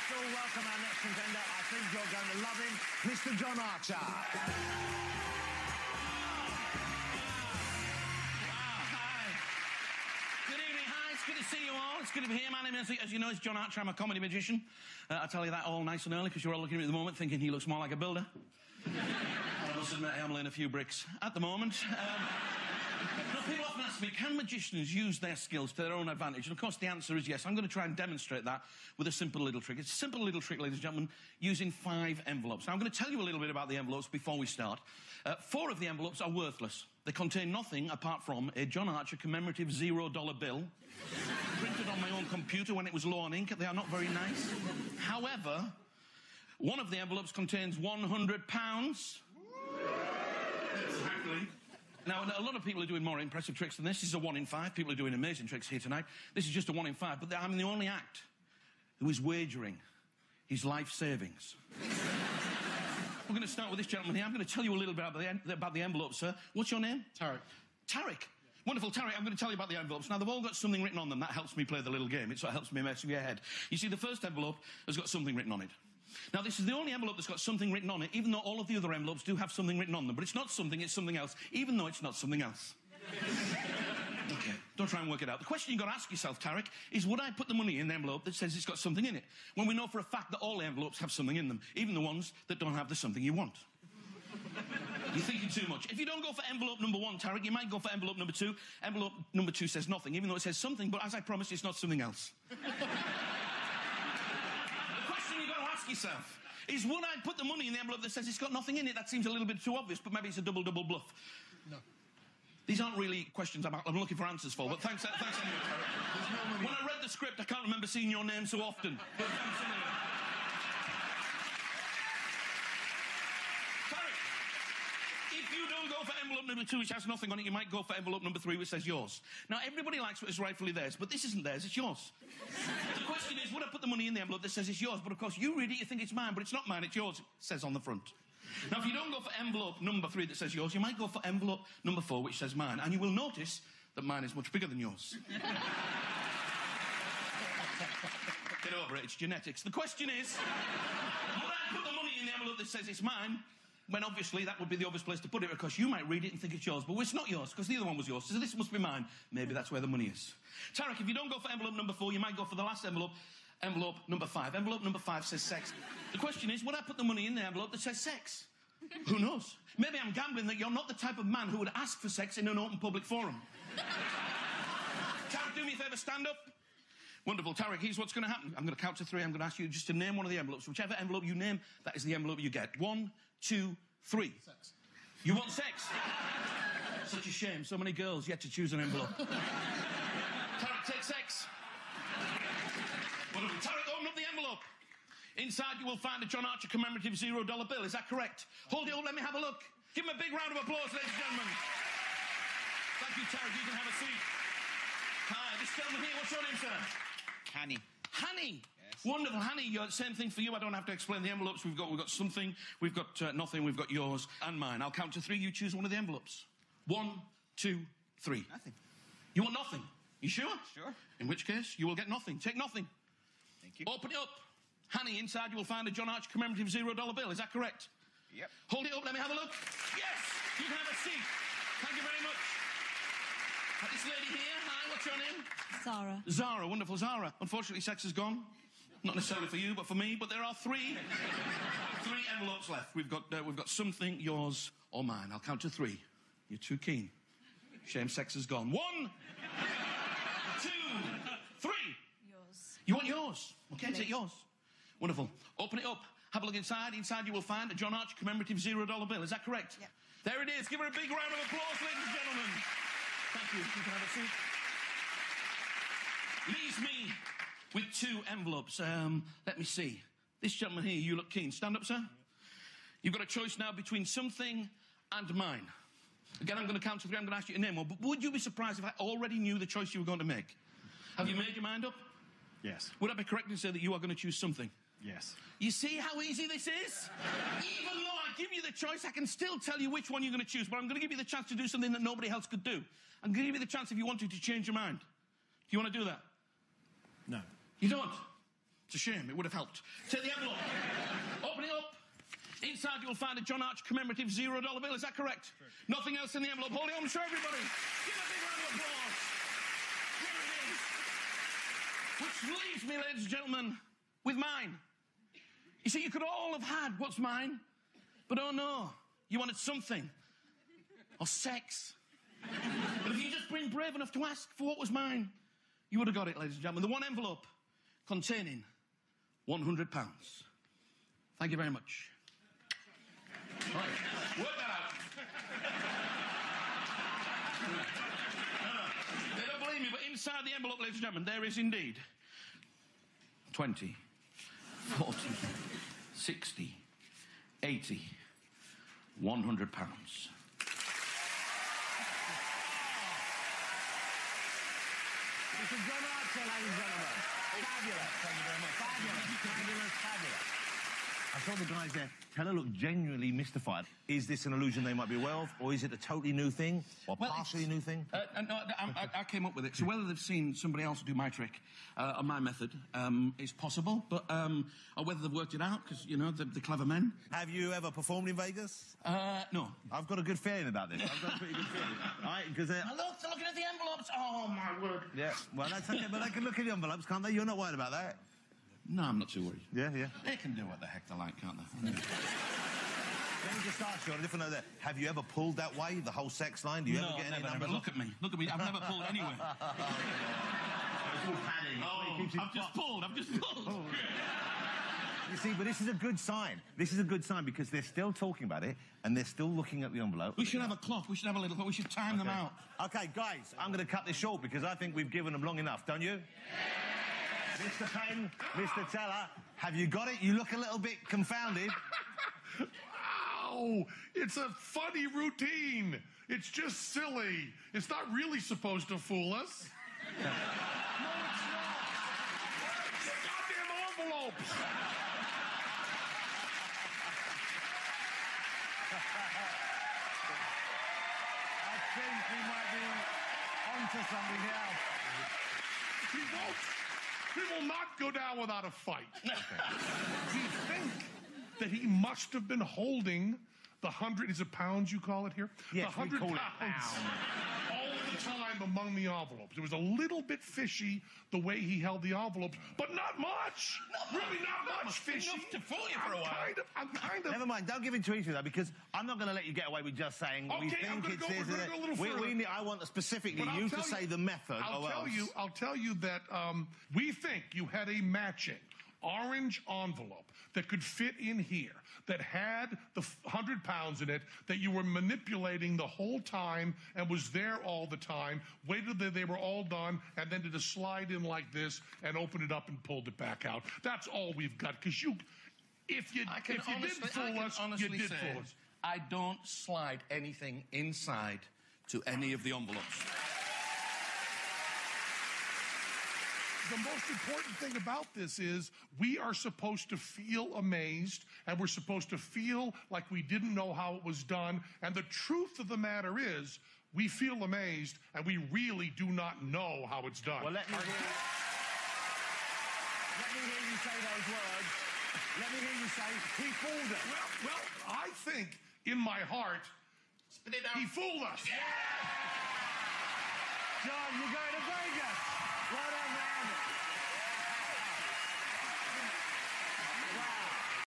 Let's all welcome our next contender. I think you're going to love him, Mr. John Archer. Good to see you all. It's good to be here. My name is, as you know, is John Archer. I'm a comedy magician. I tell you that all nice and early because you're all looking at me at the moment thinking he looks more like a builder. I must admit, I am laying a few bricks at the moment. People often ask me, can magicians use their skills to their own advantage? And of course, the answer is yes. I'm going to try and demonstrate that with a simple little trick. It's a simple little trick, ladies and gentlemen, using 5 envelopes. Now, I'm going to tell you a little bit about the envelopes before we start. 4 of the envelopes are worthless. They contain nothing apart from a John Archer commemorative $0 bill printed on my own computer when it was low on ink. They are not very nice. However, one of the envelopes contains £100. Exactly. Now, a lot of people are doing more impressive tricks than this. This is a 1 in 5. People are doing amazing tricks here tonight. This is just a 1 in 5. But I'm the only act who is wagering his life savings. We're going to start with this gentleman here. I'm going to tell you a little bit about the envelope, sir. What's your name? Tarek. Tarek. Wonderful, Tarek. I'm going to tell you about the envelopes. Now, they've all got something written on them. That helps me play the little game. It sort of helps me mess with your head. You see, the first envelope has got something written on it. Now, this is the only envelope that's got something written on it, even though all of the other envelopes do have something written on them. But it's not something, it's something else, even though it's not something else. OK, don't try and work it out. The question you've got to ask yourself, Tarek, is would I put the money in the envelope that says it's got something in it, when we know for a fact that all the envelopes have something in them, even the ones that don't have the something you want? You're thinking too much. If you don't go for envelope number 1, Tarek, you might go for envelope number 2. Envelope number 2 says nothing, even though it says something, but as I promised, it's not something else. The question you've got to ask yourself is, would I put the money in the envelope that says it's got nothing in it? That seems a little bit too obvious, but maybe it's a double bluff. No. These aren't really questions I'm looking for answers for, but thanks anyway, Tarek. When I read the script, I can't remember seeing your name so often. But thanks anyway. If you don't go for envelope number 2, which has nothing on it, you might go for envelope number 3, which says yours. Now, everybody likes what is rightfully theirs, but this isn't theirs, it's yours. The question is, would I put the money in the envelope that says it's yours? But, of course, you read it, you think it's mine, but it's not mine, it's yours, it says on the front. Now, if you don't go for envelope number 3 that says yours, you might go for envelope number 4, which says mine, and you will notice that mine is much bigger than yours. Get over it, it's genetics. The question is, would I put the money in the envelope that says it's mine, when obviously that would be the obvious place to put it, because you might read it and think it's yours, but it's not yours, because the other one was yours, so this must be mine. Maybe that's where the money is. Tarek, if you don't go for envelope number 4, you might go for the last envelope, envelope number 5. Envelope number 5 says sex. The question is, would I put the money in the envelope that says sex? Who knows? Maybe I'm gambling that you're not the type of man who would ask for sex in an open public forum. Tarek, do me a favour, stand up. Wonderful. Tarek, here's what's going to happen. I'm going to count to 3. I'm going to ask you just to name one of the envelopes. Whichever envelope you name, that is the envelope you get. 1, 2, 3. Sex. You want sex? Such a shame. So many girls yet to choose an envelope. Tarek, take sex. Wonderful. Tarek, open up the envelope. Inside you will find a John Archer commemorative $0 bill. Is that correct? Hold it up. Let me have a look. Give him a big round of applause, ladies and gentlemen. Thank you, Tarek. You can have a seat. Hi, this gentleman here. What's your name, sir? Hanny. Hanny. Yes. Wonderful, Hanny. Same thing for you. I don't have to explain the envelopes. We've got something. We've got nothing. We've got yours and mine. I'll count to 3. You choose one of the envelopes. 1, 2, 3. Nothing. You want nothing? You sure? Sure. In which case, you will get nothing. Take nothing. Thank you. Open it up. Hanny, inside you will find a John Archer commemorative $0 bill. Is that correct? Yep. Hold it up. Let me have a look. Yes! You can have a seat. Thank you very much. This lady here. Hi, what's your name? Zara. Zara, wonderful Zara. Unfortunately, sex is gone. Not necessarily for you, but for me. But there are 3 envelopes left. We've got something, yours or mine. I'll count to 3. You're too keen. Shame sex is gone. 1, 2, 3. Yours. You want yours? Okay, take yours. Wonderful. Open it up. Have a look inside. Inside you will find a John Archer commemorative $0 bill. Is that correct? Yep. There it is. Give her a big round of applause, ladies and gentlemen. Thank you. You can have a seat. Leaves me with 2 envelopes. Let me see. This gentleman here, you look keen. Stand up, sir. You've got a choice now between something and mine. Again, I'm going to count to 3. I'm going to ask you a name. But would you be surprised if I already knew the choice you were going to make? Have you made your mind up? Yes. Would I be correct to say that you are going to choose something? Yes. You see how easy this is? Even though I give you the choice, I can still tell you which one you're going to choose. But I'm going to give you the chance to do something that nobody else could do. I'm going to give you the chance, if you wanted, to change your mind. Do you want to do that? No. You don't? It's a shame. It would have helped. Take the envelope. Open it up. Inside you'll find a John Arch commemorative $0 bill. Is that correct? Nothing else in the envelope. Hold it on, show everybody. Give a big round of applause. Here it is. Which leaves me, ladies and gentlemen, with mine. You see, you could all have had what's mine, but oh no, you wanted something. Or sex. But if you just been brave enough to ask for what was mine, you would have got it, ladies and gentlemen. The one envelope containing £100. Thank you very much. Right, work that out. They don't believe me, but inside the envelope, ladies and gentlemen, there is indeed 20, 40, 60, 80, £100. Mr. John Archer, ladies and gentlemen. Fabulous. Thank you very much. Fabulous. Fabulous. I saw the guys there. Teller looked genuinely mystified. Is this an illusion they might be aware of, or is it a totally new thing, or partially new thing? No, I came up with it. So whether they've seen somebody else do my trick or my method is possible, but or whether they've worked it out because you know the clever men. Have you ever performed in Vegas? No. I've got a good feeling about this. I've got a pretty good feeling. All right, because Look, they're looking at the envelopes. Oh my word. yeah. Well, that's okay, but they can look at the envelopes, can't they? You're not worried about that. No, I'm not too worried. Yeah, yeah. They can do what the heck they like, can't they? Let me just ask you on a different note there. Have you ever pulled that way, the whole sex line? Do you ever get any never, numbers? Look at me. Look at me. I've never pulled anywhere. It's all padding. I've just pulled. You see, but this is a good sign. This is a good sign because they're still talking about it and they're still looking at the envelope. We should have a clock. We should have a little clock. We should time them out. Okay, guys, I'm going to cut this short because I think we've given them long enough, don't you? Mr. Penn, Mr. Teller, have you got it? You look a little bit confounded. Ow! It's a funny routine. It's just silly. It's not really supposed to fool us. No, it's not. The goddamn envelopes. I think we might be onto something here. He will not go down without a fight. We think that he must have been holding the 100, is it pounds you call it here? Yes, the 100 we call it pounds all the time among the envelopes. It was a little bit fishy the way he held the envelopes, but not much. Really not much fishy. Enough to fool you for a while. I'm kind of... Never mind, don't give in too easily though, because I'm not going to let you get away with just saying we Okay, think it's we're gonna go a little further. I want specifically But you to say the method. I'll tell you that we think you had a matching orange envelope that could fit in here, that had the 100 pounds in it, that you were manipulating the whole time and was there all the time, waited till they were all done, and then did a slide in like this and opened it up and pulled it back out. That's all we've got, because if you didn't fool us, you did fool us. I don't slide anything inside to any of the envelopes. The most important thing about this is we are supposed to feel amazed, and we're supposed to feel like we didn't know how it was done. And the truth of the matter is, we feel amazed, and we really do not know how it's done. Well, let me hear you say those words. Let me hear you say, he fooled us. Well, I think in my heart, he fooled us. John, you're going to Vegas.